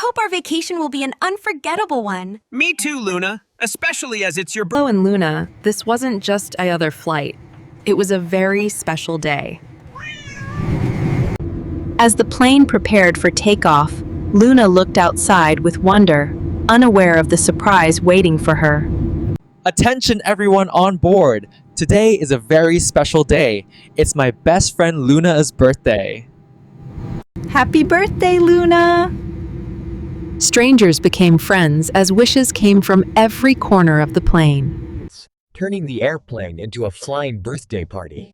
Hope our vacation will be an unforgettable one. Me too, Luna. Especially as it's your birthday. Milo and Luna, this wasn't just another flight. It was a very special day. As the plane prepared for takeoff, Luna looked outside with wonder, unaware of the surprise waiting for her. Attention everyone on board! Today is a very special day. It's my best friend Luna's birthday. Happy birthday, Luna! Strangers became friends as wishes came from every corner of the plane. Turning the airplane into a flying birthday party.